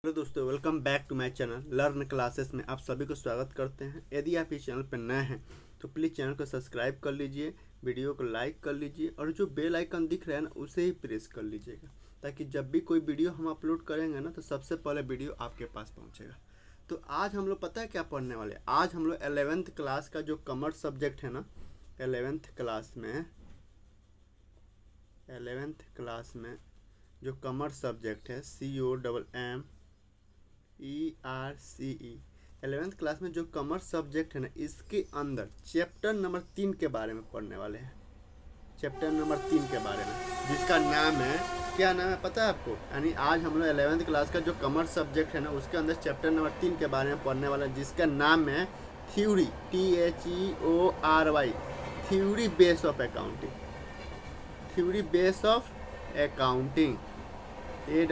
Hello दोस्तों, welcome back to my channel learn classes में आप सभी को स्वागत करते हैं। यदि आप इस चैनल पर नए हैं तो प्लीज़ चैनल को सब्सक्राइब कर लीजिए, वीडियो को लाइक कर लीजिए और जो बेल आइकन दिख रहा है ना उसे ही प्रेस कर लीजिएगा, ताकि जब भी कोई वीडियो हम अपलोड करेंगे ना तो सबसे पहले वीडियो आपके पास पहुँचेगा। तो आज हम लोग पता है क्या पढ़ने वाले हैं। आज हम लोग 11th क्लास का जो कॉमर्स सब्जेक्ट है ना, 11th क्लास में जो कॉमर्स सब्जेक्ट है COMMERCE 11th क्लास में जो कॉमर्स सब्जेक्ट है ना, इसके अंदर चैप्टर नंबर 3 के बारे में पढ़ने वाले हैं। चैप्टर नंबर 3 के बारे में, जिसका नाम है, क्या नाम है पता है आपको? यानी आज हम लोग 11th क्लास का जो कॉमर्स सब्जेक्ट है ना, उसके अंदर चैप्टर नंबर 3 के बारे में पढ़ने वाला है, जिसका नाम है theory, THEORY, theory base of accounting. Theory base of accounting, ACCOUNTING।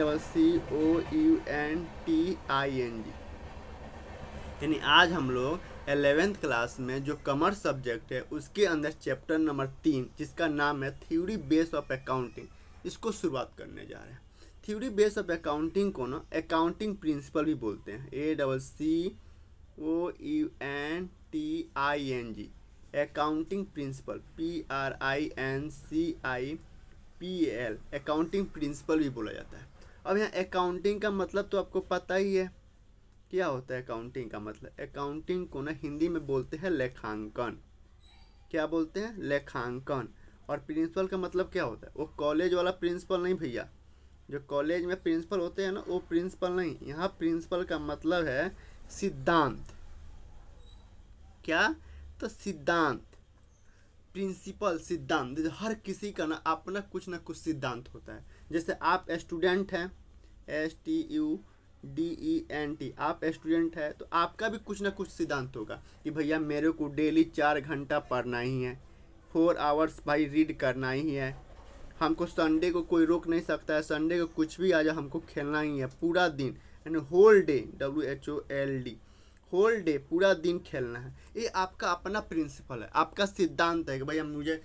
यानी आज हम लोग 11th क्लास में जो कॉमर्स सब्जेक्ट है उसके अंदर चैप्टर नंबर 3, जिसका नाम है थ्योरी बेस ऑफ अकाउंटिंग, इसको शुरुआत करने जा रहे हैं। थ्योरी बेस ऑफ अकाउंटिंग को ना अकाउंटिंग प्रिंसिपल भी बोलते हैं, ACCOUNTING, accounting principle, PRINCIPL, accounting principle भी बोला जाता है। अब यहाँ अकाउंटिंग का मतलब तो आपको पता ही है क्या होता है। अकाउंटिंग का मतलब, अकाउंटिंग को ना हिंदी में बोलते हैं लेखांकन। क्या बोलते हैं? लेखांकन। और प्रिंसिपल का मतलब क्या होता है? वो कॉलेज वाला प्रिंसिपल नहीं भैया, जो कॉलेज में प्रिंसिपल होते हैं ना, वो प्रिंसिपल नहीं। यहाँ प्रिंसिपल का मतलब है सिद्धांत। क्या? तो सिद्धांत, प्रिंसिपल, सिद्धांत। हर किसी का ना अपना कुछ ना कुछ सिद्धांत होता है। जैसे आप स्टूडेंट हैं, STUDENT, आप स्टूडेंट है तो आपका भी कुछ ना कुछ सिद्धांत होगा कि भैया मेरे को डेली 4 घंटा पढ़ना ही है, 4 आवर्स भाई रीड करना ही है। हमको संडे को कोई रोक नहीं सकता है, संडे को कुछ भी आ जाए हमको खेलना ही है पूरा दिन, यानी whole day, WHOLD, whole day, पूरा दिन खेलना है। ये आपका अपना प्रिंसिपल है, आपका सिद्धांत है कि भैया मुझे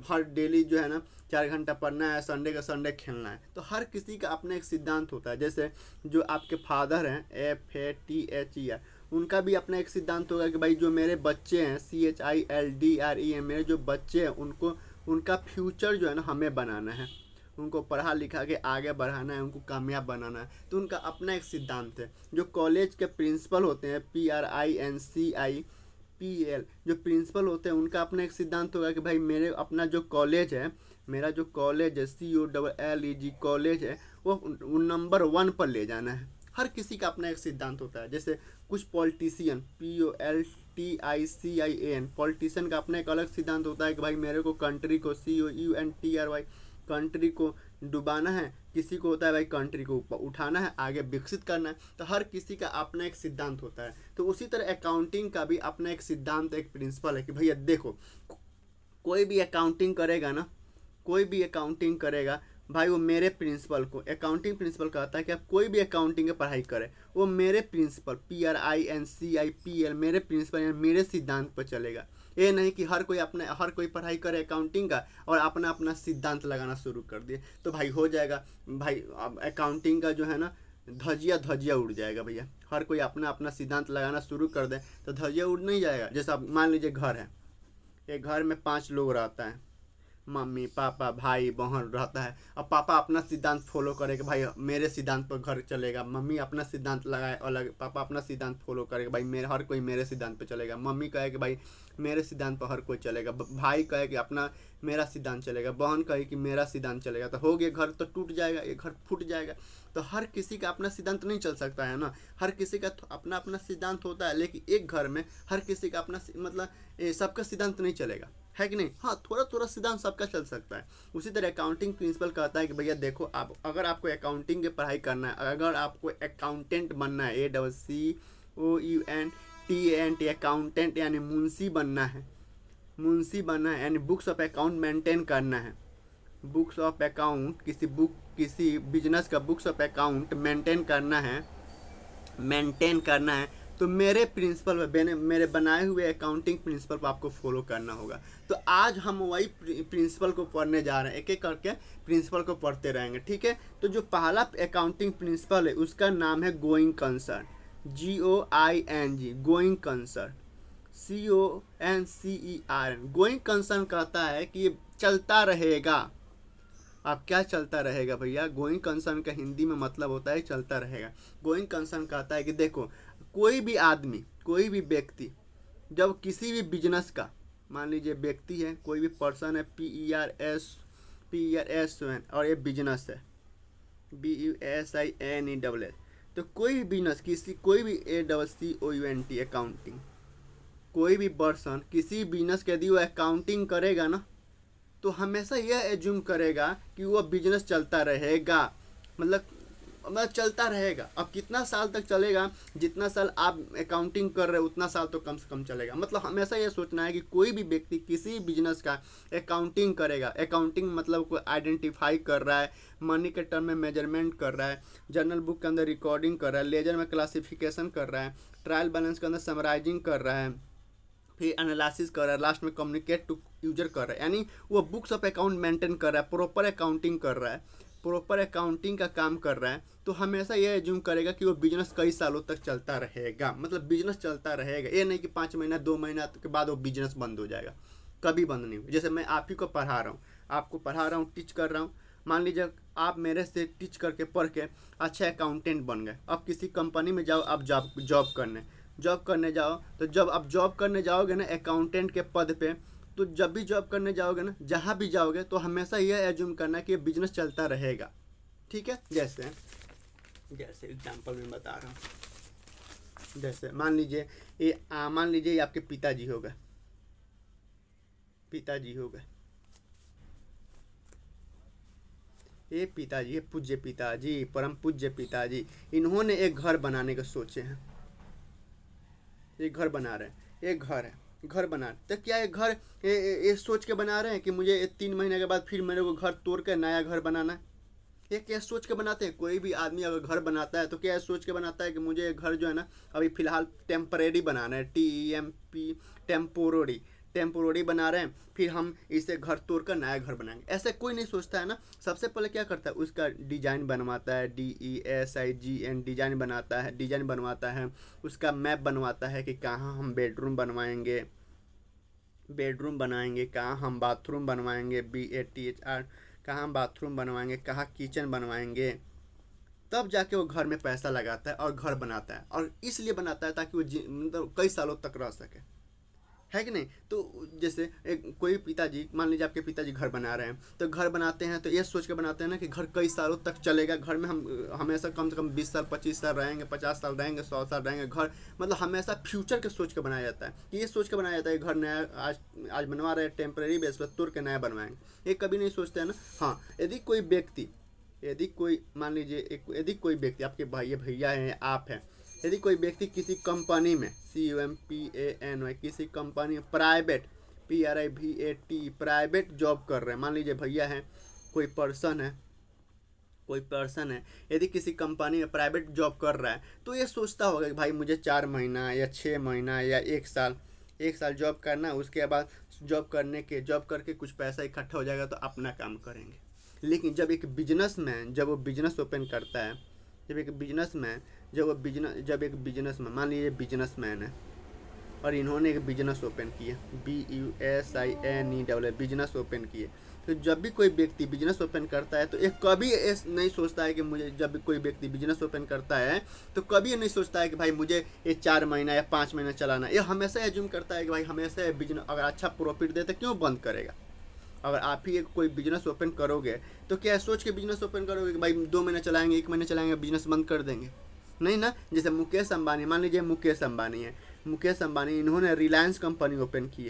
हर डेली जो है ना 4 घंटा पढ़ना है, संडे का संडे खेलना है। तो हर किसी का अपना एक सिद्धांत होता है। जैसे जो आपके फादर हैं, FATHER, उनका भी अपना एक सिद्धांत होगा कि भाई जो मेरे बच्चे हैं, CHILDRE, मेरे जो बच्चे हैं उनको, उनका फ्यूचर जो है ना हमें बनाना है, उनको पढ़ा लिखा के आगे बढ़ाना है, उनको कामयाब बनाना है। तो उनका अपना एक सिद्धांत है। जो कॉलेज के प्रिंसिपल होते हैं, PRINCIPL, जो प्रिंसिपल होते हैं उनका अपना एक सिद्धांत होगा कि भाई मेरे अपना जो कॉलेज है, मेरा जो कॉलेज है, COLLEG कॉलेज है, वो नंबर 1 पर ले जाना है। हर किसी का अपना एक सिद्धांत होता है। जैसे कुछ पॉलिटिशियन, POLTICIAN, पॉलिटिशियन का अपना एक अलग सिद्धांत होता है कि भाई मेरे को कंट्री को, COUNTRY, कंट्री को डुबाना है। किसी को होता है भाई कंट्री को उठाना है, आगे विकसित करना है। तो हर किसी का अपना एक सिद्धांत होता है। तो उसी तरह अकाउंटिंग का भी अपना एक सिद्धांत, एक प्रिंसिपल है कि भैया देखो, कोई भी अकाउंटिंग करेगा ना, कोई भी अकाउंटिंग करेगा भाई, वो मेरे प्रिंसिपल को, अकाउंटिंग प्रिंसिपल कहता है कि आप कोई भी अकाउंटिंग की पढ़ाई करें, वो मेरे प्रिंसिपल, PRINCIPL, मेरे प्रिंसिपल या मेरे सिद्धांत पर चलेगा। ये नहीं कि हर कोई पढ़ाई करे अकाउंटिंग का और अपना अपना सिद्धांत लगाना शुरू कर दिए, तो भाई हो जाएगा भाई, अब अकाउंटिंग का जो है ना धजिया उड़ जाएगा भैया। हर कोई अपना अपना सिद्धांत लगाना शुरू कर दे तो धजिया उड़ नहीं जाएगा। जैसे आप मान लीजिए घर है, एक घर में 5 लोग रहता है, मम्मी पापा भाई बहन रहता है। अब पापा अपना सिद्धांत फॉलो करे कि भाई मेरे सिद्धांत पर घर चलेगा, मम्मी अपना सिद्धांत लगाए अलग, पापा अपना सिद्धांत फॉलो करेगा, भाई मेरे हर कोई मेरे सिद्धांत पर चलेगा। मम्मी कहे कि भाई मेरे सिद्धांत पर हर कोई चलेगा, भाई कहे कि अपना मेरा सिद्धांत चलेगा, बहन कहे कि मेरा सिद्धांत चलेगा। तो हो गया, घर तो टूट जाएगा, ये घर फूट जाएगा। तो हर किसी का अपना सिद्धांत नहीं चल सकता है ना, हर किसी का अपना अपना सिद्धांत होता है। लेकिन एक घर में हर किसी का अपना, मतलब सबका सिद्धांत नहीं चलेगा, है कि नहीं? हाँ, थोड़ा थोड़ा सिद्धांत सबका चल सकता है। उसी तरह अकाउंटिंग प्रिंसिपल कहता है कि भैया देखो, आप अगर आपको अकाउंटिंग की पढ़ाई करना है, अगर आपको अकाउंटेंट बनना है, ACCOUNTANT, अकाउंटेंट यानी मुंशी बनना है, मुंशी बनना है, यानी बुक्स ऑफ अकाउंट मेंटेन करना है। बुक्स ऑफ अकाउंट, किसी बिजनेस का बुक्स ऑफ अकाउंट मेंटेन करना है, तो तो मेरे प्रिंसिपल पे, मेरे बनाए हुए अकाउंटिंग प्रिंसिपल को आपको फॉलो करना होगा। तो आज हम वही प्रिंसिपल को पढ़ने जा रहे हैं, एक एक करके प्रिंसिपल को पढ़ते रहेंगे, ठीक है। तो जो पहला अकाउंटिंग प्रिंसिपल है उसका नाम है going concern, GOING, going concern, CONCERN। Going concern कहता है कि ये चलता रहेगा। अब क्या चलता रहेगा भैया? गोइंग कंसर्न का हिंदी में मतलब होता है चलता रहेगा। गोइंग कंसर्न कहता है कि देखो, कोई भी आदमी, कोई भी व्यक्ति जब किसी भी बिजनेस का, मान लीजिए व्यक्ति है, कोई भी पर्सन है, PERSON, और ये बिजनेस है, BUSINESS, तो कोई भी बिजनेस, कोई भी ACCOUNT अकाउंटिंग, कोई भी पर्सन किसी बिजनेस के यदि वो अकाउंटिंग करेगा ना, तो हमेशा यह एज्यूम करेगा कि वो बिजनेस चलता रहेगा, मतलब चलता रहेगा। अब कितना साल तक चलेगा? जितना साल आप अकाउंटिंग कर रहे हो उतना साल तो कम से कम चलेगा। मतलब हमेशा ये सोचना है कि कोई भी व्यक्ति किसी बिजनेस का अकाउंटिंग करेगा, अकाउंटिंग मतलब कोई आइडेंटिफाई कर रहा है, मनी के टर्म में मेजरमेंट कर रहा है, जर्नल बुक के अंदर रिकॉर्डिंग कर रहा है, लेजर में क्लासिफिकेशन कर रहा है, ट्रायल बैलेंस के अंदर समराइजिंग कर रहा है, फिर एनालिसिस कर रहा है, लास्ट में कम्युनिकेट टू यूजर कर रहा है, यानी वो बुक्स ऑफ अकाउंट मेंटेन कर रहा है, प्रॉपर अकाउंटिंग कर रहा है, प्रॉपर अकाउंटिंग का काम कर रहा है। तो हमेशा ये एज्यूम करेगा कि वो बिजनेस कई सालों तक चलता रहेगा, मतलब बिजनेस चलता रहेगा। ये नहीं कि 5 महीना 2 महीना के बाद वो बिजनेस बंद हो जाएगा, कभी बंद नहीं हो। जैसे मैं आप ही को पढ़ा रहा हूँ, आपको पढ़ा रहा हूँ, टीच कर रहा हूँ, मान लीजिए आप मेरे से टीच करके पढ़ के अच्छा अकाउंटेंट बन गए। अब किसी कंपनी में जाओ, आप जॉब करने जाओ, तो जब आप जॉब करने जाओगे ना अकाउंटेंट के पद पे, तो जब भी जॉब करने जाओगे ना, जहाँ भी जाओगे, तो हमेशा यह एज्यूम करना कि बिजनेस चलता रहेगा, ठीक है। जैसे एग्जांपल में बता रहा हूँ, जैसे मान लीजिए ये आपके पिताजी हो गए, ये पिताजी, पूज्य पिताजी, परम पूज्य पिताजी, इन्होंने एक घर बनाने का सोचे हैं, एक घर बना रहे हैं, एक घर है, घर बना रहे, तो क्या एक घर ये सोच के बना रहे हैं कि मुझे 3 महीने के बाद फिर मेरे को घर तोड़ के नया घर बनाना है? ये क्या सोच के बनाते हैं? कोई भी आदमी अगर घर बनाता है तो क्या सोच के बनाता है कि मुझे घर जो है ना अभी फ़िलहाल टेम्परेरी बनाना है, TEMP, टेम्पोररी बना रहे हैं, फिर हम इसे घर तोड़कर नया घर बनाएंगे, ऐसे कोई नहीं सोचता है ना। सबसे पहले क्या करता है, उसका डिजाइन बनवाता है, DESIGN, डिजाइन बनवाता है, उसका मैप बनवाता है कि कहाँ हम बेडरूम बनाएंगे, कहाँ हम बाथरूम बनवाएंगे, BATHR, कहाँ हम बाथरूम बनवाएंगे, कहाँ किचन बनवाएंगे, तब जाके वो घर में पैसा लगाता है और घर बनाता है। और इसलिए बनाता है ताकि वो मतलब कई सालों तक रह सके, है कि नहीं। तो जैसे कोई पिताजी, मान लीजिए आपके पिताजी घर बना रहे हैं, तो घर बनाते हैं तो ये सोच के बनाते हैं ना कि घर कई सालों तक चलेगा, घर में हम हमेशा कम से कम 20 साल 25 साल रहेंगे, 50 साल रहेंगे, 100 साल रहेंगे। घर मतलब हमेशा फ्यूचर के सोच के बनाया जाता है, कि ये सोच के बनाया जाता है घर नया आज बनवा रहे हैं, टेम्प्रेरी बेस पर तोड़ के नया बनवाएंगे, ये कभी नहीं सोचते हैं ना। हाँ, यदि कोई व्यक्ति आपके भैया हैं, आप हैं, यदि कोई व्यक्ति किसी कंपनी में, COMPANY, किसी कंपनी में प्राइवेट, PRIVAT, प्राइवेट जॉब कर रहे हैं, मान लीजिए भैया हैं, कोई पर्सन है, यदि किसी कंपनी में प्राइवेट जॉब कर रहा है, तो ये सोचता होगा कि भाई मुझे 4 महीना या 6 महीना या 1 साल जॉब करना है, उसके बाद जॉब करके कुछ पैसा इकट्ठा हो जाएगा तो अपना काम करेंगे। लेकिन जब एक बिजनेसमैन जब वो बिजनेस ओपन करता है, जब एक बिजनेसमैन मान लीजिए बिजनेसमैन है और इन्होंने एक बिजनेस ओपन किया, BUSINESS, बिजनेस ओपन किए, तो जब भी कोई व्यक्ति बिजनेस ओपन करता है तो ये कभी नहीं सोचता है कि मुझे, जब भी कोई व्यक्ति बिजनेस ओपन करता है तो कभी ये नहीं सोचता है कि भाई मुझे ये 4 महीना या 5 महीना चलाना है। ये हमेशा एज्यूम करता है कि भाई हमेशा बिजनेस अगर अच्छा प्रॉफिट देते क्यों बंद करेगा। अगर आप ही कोई बिजनेस ओपन करोगे तो क्या सोच के बिजनेस ओपन करोगे कि भाई 2 महीने चलाएंगे, 1 महीने चलाएंगे, बिजनेस बंद कर देंगे? नहीं ना। जैसे मुकेश अंबानी, मान लीजिए मुकेश अंबानी है, इन्होंने रिलायंस कंपनी ओपन की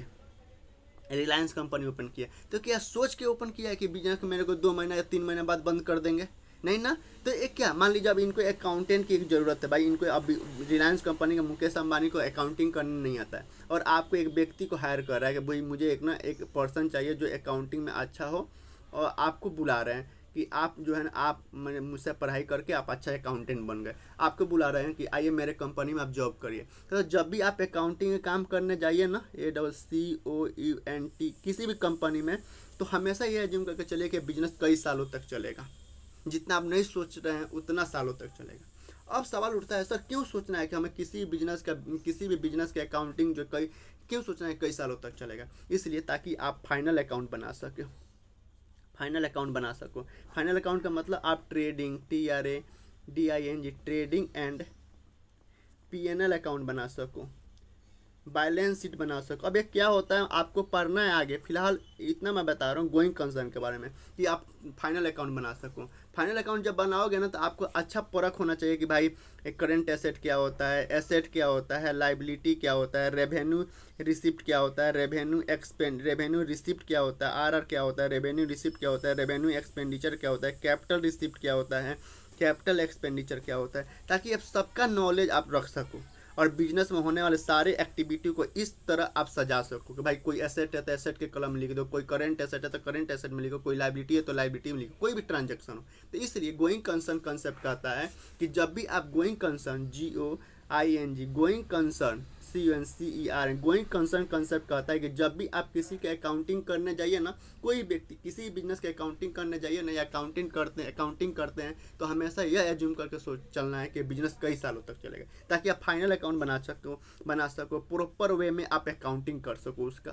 है, तो क्या सोच के ओपन किया है कि बिजनेस मेरे को 2 महीना या 3 महीने बाद बंद कर देंगे? नहीं ना। तो एक क्या, मान लीजिए अब इनको अकाउंटेंट की एक ज़रूरत है, भाई इनको अब रिलायंस कंपनी के मुकेश अंबानी को अकाउंटिंग करने नहीं आता है, और आपको एक व्यक्ति को हायर कर रहा है कि भाई मुझे एक पर्सन चाहिए जो अकाउंटिंग में अच्छा हो, और आपको बुला रहे हैं कि आप जो है ना आप मैंने मुझसे पढ़ाई करके आप अच्छा अकाउंटेंट बन गए, आपको बुला रहे हैं कि आइए मेरे कंपनी में आप जॉब करिए। तो जब भी आप अकाउंटिंग का काम करने जाइए ना, ACCOUNT किसी भी कंपनी में, तो हमेशा ये एज्यूम करके चलिए कि बिजनेस कई सालों तक चलेगा। जितना आप नहीं सोच रहे हैं उतना सालों तक चलेगा। अब सवाल उठता है, सर क्यों सोचना है कि हमें किसी भी बिजनेस का अकाउंटिंग जो क्यों सोचना है कई सालों तक चलेगा? इसलिए ताकि आप फाइनल अकाउंट बना सके। फाइनल अकाउंट बना सको। फाइनल अकाउंट का मतलब आप trading, TRADING trading and PNL account बना सको, बैलेंस शीट बना सको। अब ये क्या होता है आपको पढ़ना है आगे, फिलहाल इतना मैं बता रहा हूँ गोइंग कंसर्न के बारे में कि आप फाइनल अकाउंट बना सको। फाइनल अकाउंट जब बनाओगे ना तो आपको अच्छा परख होना चाहिए कि भाई एक करेंट एसेट क्या होता है, एसेट क्या होता है, लाइबिलिटी क्या होता है, रेवेन्यू रिसिप्ट क्या होता है, रेवेन्यू रिसिप्ट क्या होता है, RR क्या होता है, रेवेन्यू रिसिप्ट क्या होता है, रेवेन्यू एक्सपेंडिचर क्या होता है, कैपिटल रिसिप्ट क्या होता है, कैपिटल एक्सपेंडिचर क्या होता है, ताकि आप सबका नॉलेज आप रख सको और बिजनेस में होने वाले सारे एक्टिविटी को इस तरह आप सजा सको कि भाई कोई एसेट है तो एसेट के कलम में लिख दो, कोई करंट एसेट है तो करंट एसेट में लिखो, कोई लाइबिलिटी है तो लाइबिलिटी में लिखो, कोई भी ट्रांजैक्शन हो। तो इसलिए गोइंग कंसर्न कंसेप्ट कहता है कि जब भी आप going concern GOING going concern CONCER going concern concept कहता है कि जब भी आप किसी के अकाउंटिंग करने जाइए ना, कोई व्यक्ति किसी बिजनेस के अकाउंटिंग करने जाइए ना या अकाउंटिंग करते हैं तो हमेशा यह एज्यूम करके सोच चलना है कि बिजनेस कई सालों तक चलेगा, ताकि आप फाइनल अकाउंट बना सको प्रॉपर वे में आप अकाउंटिंग कर सको, उसका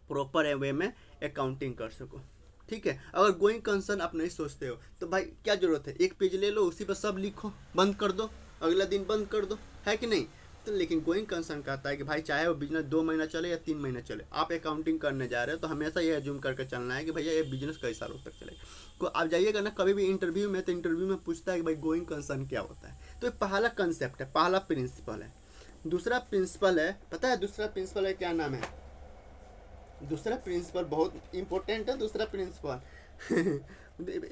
प्रॉपर वे में अकाउंटिंग कर सको। ठीक है, अगर गोइंग कंसर्न आप नहीं सोचते हो तो भाई क्या जरूरत है, एक पेज ले लो उसी पर सब लिखो, बंद कर दो, अगला दिन बंद कर दो, है कि नहीं? तो लेकिन गोइंग कंसर्न कहता है कि भाई चाहे वो बिजनेस 2 महीना चले या 3 महीना चले, आप अकाउंटिंग करने जा रहे हो तो हमेशा ये एज्यूम करके चलना है कि भैया ये बिजनेस कई सालों तक चलेगा। तो आप जाइएगा ना कभी भी इंटरव्यू में, तो इंटरव्यू में पूछता है कि भाई गोइंग कंसर्न क्या होता है। तो ये पहला कंसेप्ट है, पहला प्रिंसिपल है। दूसरा प्रिंसिपल है, पता है दूसरा प्रिंसिपल है क्या नाम है? दूसरा प्रिंसिपल बहुत इंपॉर्टेंट है। दूसरा प्रिंसिपल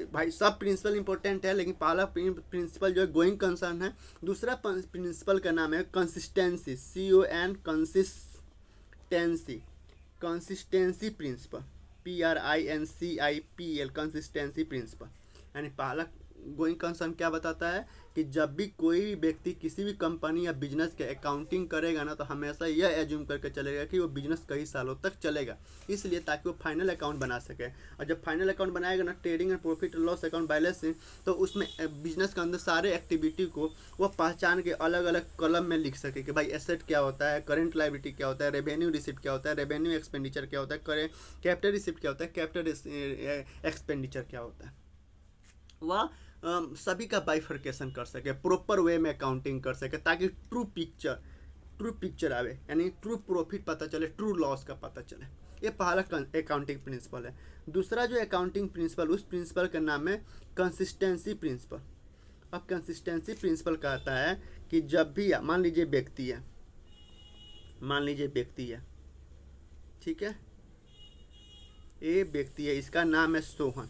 भाई सब प्रिंसिपल इंपॉर्टेंट है, लेकिन पहला प्रिंसिपल जो है गोइंग कंसर्न है। दूसरा प्रिंसिपल का नाम है consistency, consistency principle, PRINCIPL consistency principle. यानी पहला गोइंग कंसर्न क्या बताता है कि जब भी कोई भी व्यक्ति किसी भी कंपनी या बिजनेस के अकाउंटिंग करेगा ना तो हमेशा यह एज्यूम करके चलेगा कि वो बिजनेस कई सालों तक चलेगा, इसलिए ताकि वो फाइनल अकाउंट बना सके। और जब फाइनल अकाउंट बनाएगा ना, trading and profit loss account, balance sheet, तो उसमें बिजनेस के अंदर सारे एक्टिविटी को वो पहचान के अलग अलग कलम में लिख सके कि भाई एसेट क्या होता है, करेंट लायबिलिटी क्या होता है, रेवेन्यू रिसिप्ट क्या होता है, रेवेन्यू एक्सपेंडिचर क्या होता है, कैपिटल रिसिप्ट क्या होता है, कैपिटल एक्सपेंडिचर क्या होता है। वह सभी का बाइफर्केशन कर सके, प्रॉपर वे में अकाउंटिंग कर सके, ताकि ट्रू पिक्चर आवे, यानी ट्रू प्रॉफिट पता चले, ट्रू लॉस का पता चले। ये पहला अकाउंटिंग प्रिंसिपल है। दूसरा जो अकाउंटिंग प्रिंसिपल, उस प्रिंसिपल का नाम है कंसिस्टेंसी प्रिंसिपल। अब कंसिस्टेंसी प्रिंसिपल कहता है कि जब भी मान लीजिए व्यक्ति है, ठीक है, ये व्यक्ति है, इसका नाम है सोहन।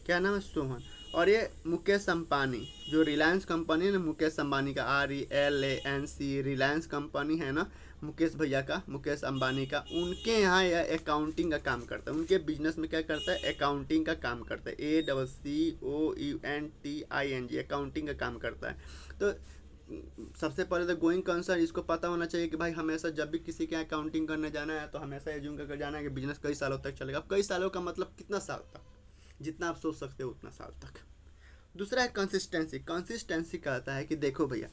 क्या नाम है? सोहन। और ये मुकेश अंबानी, जो रिलायंस कंपनी है ना, मुकेश अंबानी का, RELANC रिलायंस कंपनी है ना, मुकेश भैया का, मुकेश अंबानी का, उनके यहाँ यह अकाउंटिंग का काम करता है। उनके बिजनेस में क्या करता है? अकाउंटिंग का काम करता है। ACCOUNTING अकाउंटिंग का काम करता है। तो सबसे पहले तो गोइंग कंसर्न इसको पता होना चाहिए कि भाई हमेशा जब भी किसी के अकाउंटिंग करने जाना है तो हमेशा एज्यूम करके जाना है कि बिजनेस कई सालों तक चलेगा। अब कई सालों का मतलब कितना साल तक, जितना आप सोच सकते हो उतना साल तक। दूसरा है कंसिस्टेंसी कहता है कि देखो भैया,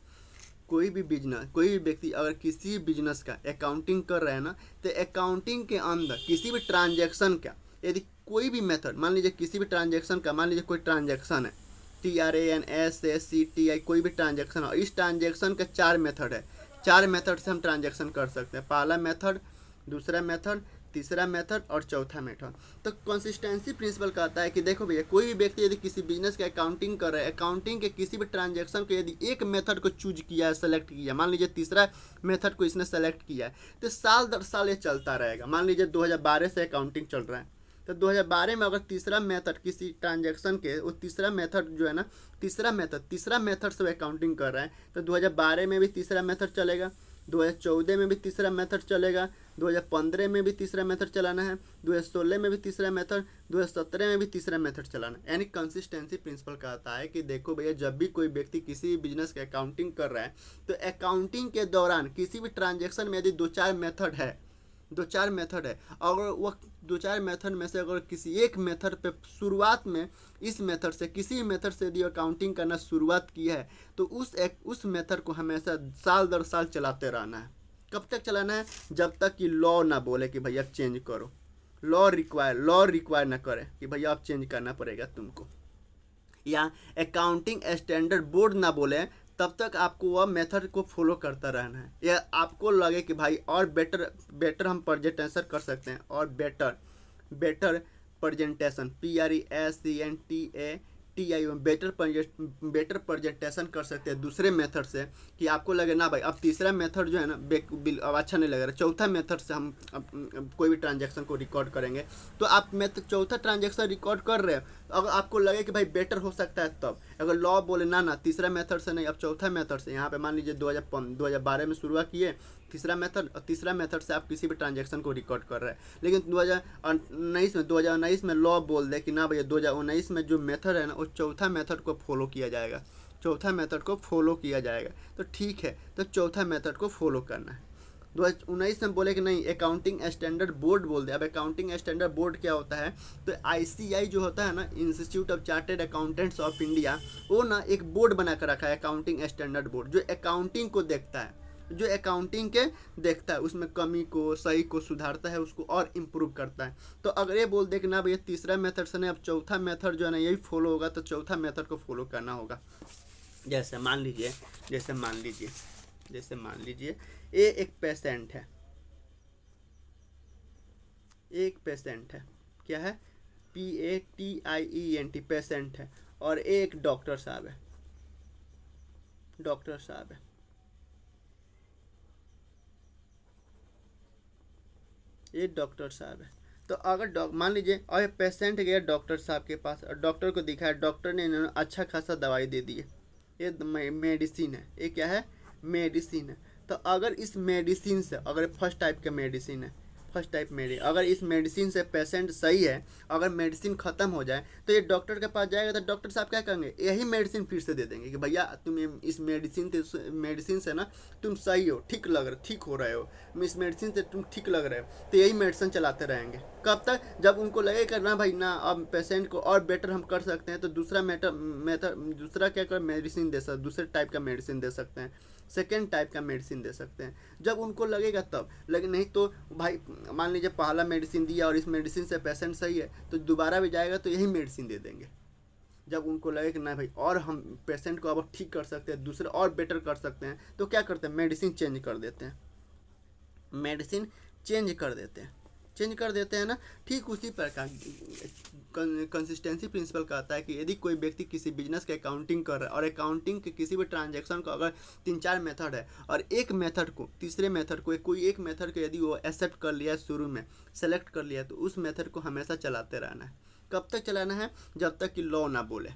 कोई भी व्यक्ति अगर किसी बिजनेस का अकाउंटिंग कर रहा है ना, तो अकाउंटिंग के अंदर किसी भी ट्रांजैक्शन का यदि कोई भी मेथड, मान लीजिए किसी भी ट्रांजैक्शन का, मान लीजिए कोई ट्रांजैक्शन है, TRANSACTI कोई भी ट्रांजैक्शन है, इस ट्रांजैक्शन का 4 मेथड है। 4 मेथड से हम ट्रांजैक्शन कर सकते हैं, पहला मेथड, दूसरा मेथड, तीसरा मेथड और चौथा मेथड। तो कंसिस्टेंसी प्रिंसिपल कहता है कि देखो भैया, कोई भी व्यक्ति यदि किसी बिजनेस के अकाउंटिंग कर रहा है, अकाउंटिंग के किसी भी ट्रांजैक्शन को यदि एक मेथड को चूज किया है, सेलेक्ट किया, मान लीजिए तीसरा मेथड को इसने सेलेक्ट किया है, तो साल दर साल ये चलता रहेगा। मान लीजिए 2012 से अकाउंटिंग चल रहा है, तो 2012 में अगर तीसरा मेथड किसी ट्रांजैक्शन के, वो तीसरा मेथड जो है ना, तीसरा मेथड से वो अकाउंटिंग कर रहा है, तो 2012 में भी तीसरा मेथड चलेगा, 2014 में भी तीसरा मेथड चलेगा, 2015 में भी तीसरा मेथड चलाना है, 2016 में भी तीसरा मेथड, 2017 में भी तीसरा मेथड चलाना है। यानी कंसिस्टेंसी प्रिंसिपल कहता है कि देखो भैया, जब भी कोई व्यक्ति किसी भी बिजनेस के अकाउंटिंग कर रहा है तो अकाउंटिंग के दौरान किसी भी ट्रांजेक्शन में यदि 2-4 मेथड है, 2-4 मेथड है, अगर वह 2-4 मेथड में से अगर किसी एक मेथड पे शुरुआत में इस मेथड से किसी भी मेथड से यदि अकाउंटिंग करना शुरुआत किया है तो उस मेथड को हमेशा साल दर साल चलाते रहना है। कब तक चलाना है? जब तक कि लॉ ना बोले कि भैया चेंज करो, लॉ रिक्वायर ना करे कि भैया अब चेंज करना पड़ेगा तुमको, या अकाउंटिंग स्टैंडर्ड बोर्ड ना बोले तब तक आपको वह मेथड को फॉलो करता रहना है। या आपको लगे कि भाई और बेटर हम प्रेजेंटेशन कर सकते हैं, और better presentation PRESENTATION better presentation कर सकते हैं दूसरे मेथड से, कि आपको लगे ना भाई अब तीसरा मेथड जो है ना अब अच्छा नहीं लग रहा, चौथा मेथड से हम अब कोई भी ट्रांजैक्शन को रिकॉर्ड करेंगे, तो आप चौथा ट्रांजैक्शन रिकॉर्ड कर रहे हो, अगर आपको लगे कि भाई बेटर हो सकता है, तब अगर लॉ बोले ना तीसरा मेथड से नहीं, अब चौथा मेथड से, यहाँ पे मान लीजिए 2012 में शुरुआत किए तीसरा मेथड, और तीसरा मेथड से आप किसी भी ट्रांजैक्शन को रिकॉर्ड कर रहे हैं, लेकिन 2019 में लॉ बोल दे कि ना भैया 2019 में जो मेथड है ना वो चौथा मेथड को फॉलो किया जाएगा, तो ठीक है, तो चौथा मेथड को फॉलो करना है। 2019 में बोले कि नहीं अकाउंटिंग स्टैंडर्ड बोर्ड बोल दे। अब अकाउंटिंग स्टैंडर्ड बोर्ड क्या होता है? तो ICI जो होता है ना, institute of chartered accountants of India, वो ना एक बोर्ड बना कर रखा है अकाउंटिंग स्टैंडर्ड बोर्ड, जो अकाउंटिंग को देखता है, उसमें कमी को सही को सुधारता है, उसको और इम्प्रूव करता है। तो अगर ये बोल दे कि ना भैया तीसरा मेथड से नहीं, अब चौथा मेथड जो है ना यही फॉलो होगा, तो चौथा मेथड को फॉलो करना होगा। जैसे मान लीजिए ये एक पेशेंट है, क्या है? PATIENT पेशेंट है, और एक डॉक्टर साहब है, ये डॉक्टर साहब है। तो अगर मान लीजिए और पेशेंट गया डॉक्टर साहब के पास, और डॉक्टर को दिखाया, डॉक्टर ने इन्होंने अच्छा खासा दवाई दे दी है, ये मेडिसिन है, ये क्या है? मेडिसिन है। तो अगर इस मेडिसिन से, अगर फर्स्ट टाइप का मेडिसिन है, अगर इस मेडिसिन से पेशेंट सही है, अगर मेडिसिन ख़त्म हो जाए तो ये डॉक्टर के पास जाएगा, तो डॉक्टर साहब क्या करेंगे? यही मेडिसिन फिर से दे देंगे कि भैया तुम इस मेडिसिन से ना तुम सही हो, ठीक हो रहे हो, इस मेडिसिन से तुम ठीक लग रहे हो, तो यही मेडिसिन चलाते रहेंगे। कब तक? जब उनको लगेगा ना भाई ना अब पेशेंट को और बेटर हम कर सकते हैं, तो दूसरा दूसरे टाइप का मेडिसिन दे सकते हैं, सेकेंड टाइप का मेडिसिन दे सकते हैं, जब उनको लगेगा तब। लेकिन नहीं तो भाई मान लीजिए पहला मेडिसिन दिया और इस मेडिसिन से पेशेंट सही है, तो दोबारा भी जाएगा तो यही मेडिसिन दे देंगे, जब उनको लगे कि ना भाई और हम पेशेंट को अब ठीक कर सकते हैं, दूसरे और बेटर कर सकते हैं, तो क्या करते हैं? मेडिसिन चेंज कर देते हैं ना। ठीक उसी प्रकार कंसिस्टेंसी प्रिंसिपल कहता है कि यदि कोई व्यक्ति किसी बिजनेस के अकाउंटिंग कर रहा है, और अकाउंटिंग के किसी भी ट्रांजैक्शन को अगर 3-4 मेथड है, और तीसरे मेथड को कोई एक मेथड को यदि वो एक्सेप्ट कर लिया, शुरू में सेलेक्ट कर लिया, तो उस मेथड को हमेशा चलाते रहना है। कब तक चलाना है? जब तक कि लॉ ना बोले,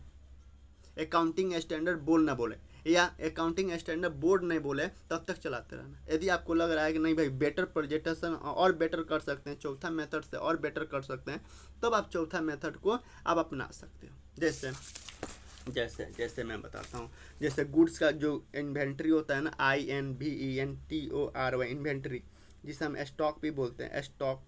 अकाउंटिंग स्टैंडर्ड बोर्ड ना बोले, या अकाउंटिंग स्टैंडर्ड बोर्ड नहीं बोले, तब तक चलाते रहना। यदि आपको लग रहा है कि नहीं भाई बेटर प्रेजेंटेशन और बेटर कर सकते हैं, चौथा मेथड से और बेटर कर सकते हैं, तब आप चौथा मेथड को आप अपना सकते हो। जैसे मैं बताता हूँ, जैसे गुड्स का जो इन्वेंट्री होता है ना, INVENTORY इन्वेंट्री, जिसे हम स्टॉक भी बोलते हैं। स्टॉक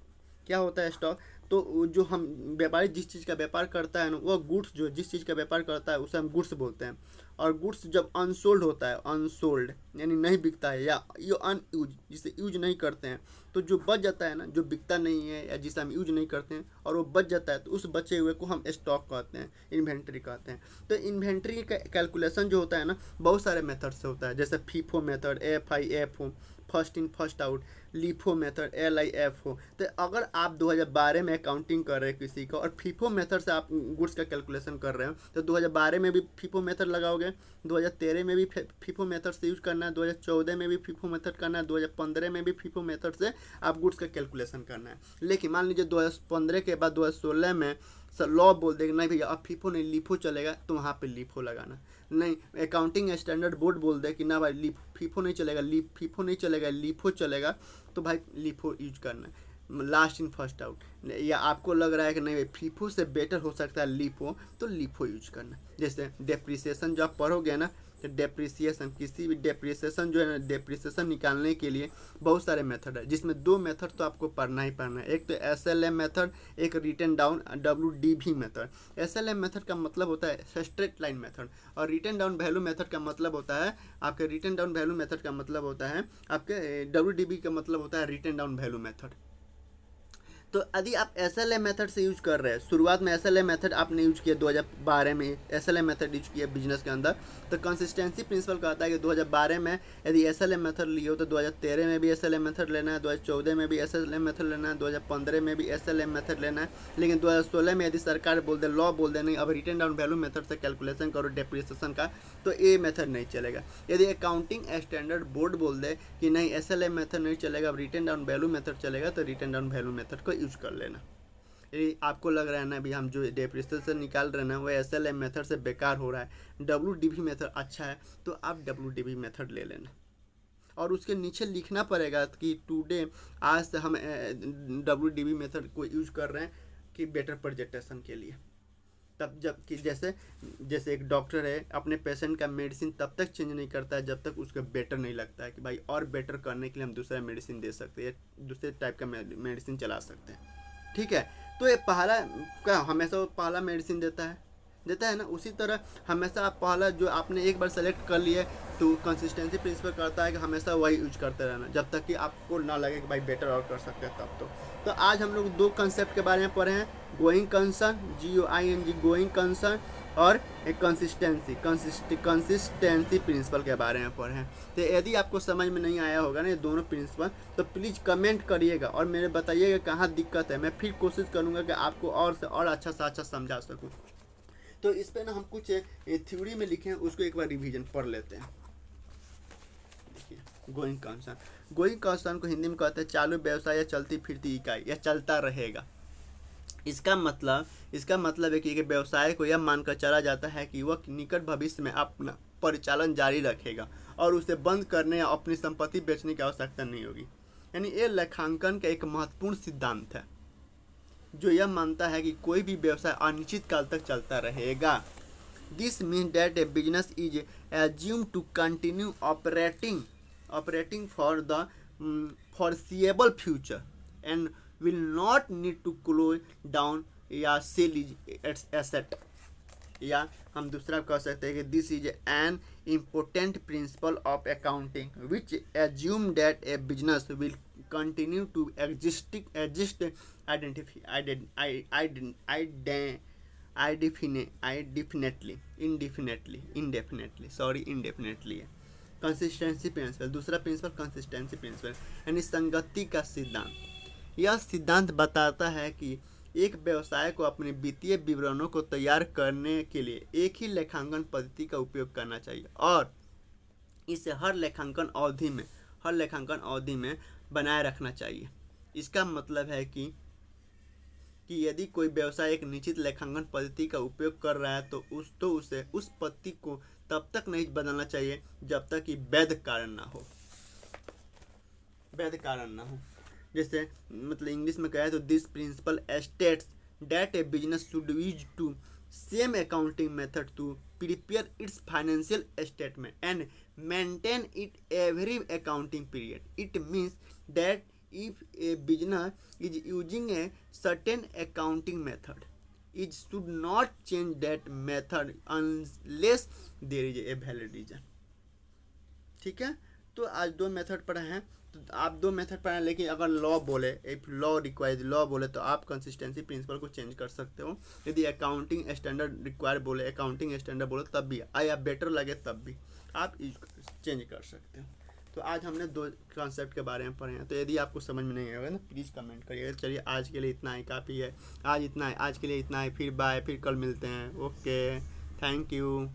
क्या होता है? स्टॉक तो जो हम व्यापारी जिस चीज़ का व्यापार करता है ना, वो गुड्स जो जिस चीज़ का व्यापार करता है उसे हम गुड्स बोलते हैं। और गुड्स जब अनसोल्ड होता है, अनसोल्ड यानी नहीं बिकता है, या ये अनयूज जिसे यूज नहीं करते हैं, तो जो बच जाता है ना, जो बिकता नहीं है या जिसे हम यूज नहीं करते हैं और वो बच जाता है, तो उस बचे हुए को हम स्टॉक कहते हैं, इन्वेंट्री कहते हैं। तो इन्वेंट्री का कैलकुलेशन जो होता है ना, बहुत सारे मेथड से होता है, जैसे FIFO method, FIFO, first in first out, LIFO method, LIFO। तो अगर आप 2012 में अकाउंटिंग कर रहे हैं किसी का, और फीफो मेथड से आप गुड्स का कैलकुलेशन कर रहे हो, तो 2012 में भी फीफो मेथड लगाओगे, 2013 में भी फीफो मेथड से यूज करना है, 2014 में भी फीफो मेथड करना है, 2015 में भी फीफो मेथड से आप गुड्स का कैलकुलेशन करना है। लेकिन मान लीजिए 2015 के बाद 2016 में लॉ बोल देगा नहीं भैया अब फीफो नहीं लीफो चलेगा, तो वहाँ पे लीफो लगाना। नहीं, अकाउंटिंग स्टैंडर्ड बोर्ड बोल दे कि ना भाई फीफो नहीं चलेगा, फीफो नहीं चलेगा, लीफो चलेगा, तो भाई लीफो यूज करना है। Last in first out. या आपको लग रहा है कि नहीं भाई फीफो से बेटर हो सकता है लीफो, तो लीफो यूज करना। जैसे डेप्रिसिएशन जो आप पढ़ोगे ना, तो डेप्रिसिएशन किसी भी डेप्रिसिएशन जो है ना, डेप्रिसिएशन निकालने के लिए बहुत सारे मेथड है, जिसमें 2 मेथड तो आपको पढ़ना ही पढ़ना है। एक तो SLM मेथड, एक written down WDV method. SLM method का मतलब होता है स्ट्रेट लाइन मेथड, और रिटन डाउन वैल्यू मेथड का मतलब होता है आपके रिटन डाउन वैल्यू मेथड का मतलब होता है आपके WDV का मतलब होता है रिटन डाउन वैल्यू मेथड। तो यदि आप SLM मेथड से यूज कर रहे हैं, शुरुआत में SLM मेथड आपने यूज किया 2012 में, SLM मेथड यूज किया बिजनेस के अंदर, तो कंसिस्टेंसी प्रिंसिपल कहता है कि 2012 में यदि SLM मेथड लिए हो तो 2013 में भी SLM मेथड लेना है, 2014 में भी SLM मेथड लेना है, 2015 में भी SLM मेथड लेना है। लेकिन 2016 में यदि सरकार बोल दे, लॉ बोल दे नहीं अब रिटन डाउन वैल्यू मेथड से कैलकुलेशन करो डेप्रिसिएशन का, तो ये मेथड नहीं चलेगा। यदि अकाउंटिंग स्टैंडर्ड बोर्ड बोल दे कि नहीं SLM मेथड नहीं चलेगा, अब रिटन डाउन वैल्यू मेथड चलेगा, तो रिटन डाउन वैल्यू मेथड को यूज कर लेना। यदि आपको लग रहा है ना भी हम जो डेप्रिसिएशन निकाल रहे हैं ना वो SLM मेथड से बेकार हो रहा है, WDV मेथड अच्छा है, तो आप WDV मेथड ले लेना। और उसके नीचे लिखना पड़ेगा कि टुडे आज से हम WDV मेथड को यूज कर रहे हैं कि बेटर प्रेजेंटेशन के लिए। तब जब कि जैसे एक डॉक्टर है अपने पेशेंट का मेडिसिन तब तक चेंज नहीं करता है जब तक उसको बेटर नहीं लगता है कि भाई और बेटर करने के लिए हम दूसरा मेडिसिन दे सकते हैं, दूसरे टाइप का मेडिसिन चला सकते हैं। ठीक है, तो ये पहला क्या हमेशा वो पहला मेडिसिन देता है ना, उसी तरह हमेशा आप पहला जो आपने एक बार सेलेक्ट कर लिए तो कंसिस्टेंसी प्रिंसिपल करता है कि हमेशा वही यूज करते रहना जब तक कि आपको ना लगे कि भाई बेटर और कर सकते हैं तब तो आज हम लोग 2 कंसेप्ट के बारे में पढ़े हैं, going concern GOING going concern, और एक कंसिस्टेंसी प्रिंसिपल के बारे में पढ़े हैं। तो यदि आपको समझ में नहीं आया होगा ना ये दोनों प्रिंसिपल, तो प्लीज़ कमेंट करिएगा और मेरे बताइएगा कहाँ दिक्कत है, मैं फिर कोशिश करूँगा कि आपको और से और अच्छा से अच्छा समझा सकूँ। तो इस पर ना हम कुछ थ्योरी में लिखे हैं, उसको एक बार रिवीजन पढ़ लेते हैं। देखिए, गोइंग कंसर्न को हिंदी में कहते हैं चालू व्यवसाय या चलती फिरती इकाई या चलता रहेगा। इसका मतलब है कि एक व्यवसाय को यह मानकर चला जाता है कि वह निकट भविष्य में अपना परिचालन जारी रखेगा और उसे बंद करने या अपनी संपत्ति बेचने की आवश्यकता नहीं होगी। यानी ये लेखांकन का एक महत्वपूर्ण सिद्धांत है जो यह मानता है कि कोई भी व्यवसाय अनिश्चित काल तक चलता रहेगा। This means that a business is assumed to continue operating for the foreseeable future and will not need to close down या sell its asset। या हम दूसरा कह सकते हैं कि this is an important principle of accounting which assume that a business will continue to exist indefinitely। Consistency principle, दूसरा principal consistency principle यानी संगति का सिद्धांत। यह सिद्धांत बताता है कि एक व्यवसाय को अपने वित्तीय विवरणों को तैयार करने के लिए एक ही लेखांकन पद्धति का उपयोग करना चाहिए और इसे हर लेखांकन अवधि में बनाए रखना चाहिए। इसका मतलब है कि यदि कोई व्यवसाय एक निश्चित लेखांकन पद्धति का उपयोग कर रहा है तो उसे उस पद्धति को तब तक नहीं बदलना चाहिए जब तक कि वैध कारण ना हो। जैसे मतलब इंग्लिश में कहे तो this principle states that a business should use to same accounting method to prepare its financial statement and maintain it every accounting period. It means that if a business is using a certain accounting method, it should not change that method unless there is a valid reason। ठीक है, तो आज 2 method पढ़े हैं, तो आप 2 method पढ़े हैं, लेकिन अगर लॉ बोले इफ लॉ रिक्वायर्ड लॉ बोले तो आप कंसिस्टेंसी प्रिंसिपल को चेंज कर सकते हो। यदि अकाउंटिंग स्टैंडर्ड रिक्वायर बोले अकाउंटिंग स्टैंडर्ड बोले तब भी या बेटर लगे तब भी आप चेंज कर सकते हो। तो आज हमने 2 कॉन्सेप्ट के बारे में पढ़े हैं, तो यदि आपको समझ में नहीं आएगा ना प्लीज़ कमेंट करिएगा। चलिए आज के लिए इतना ही काफ़ी है, आज के लिए इतना है, फिर बाय, फिर कल मिलते हैं। Okay, thank you.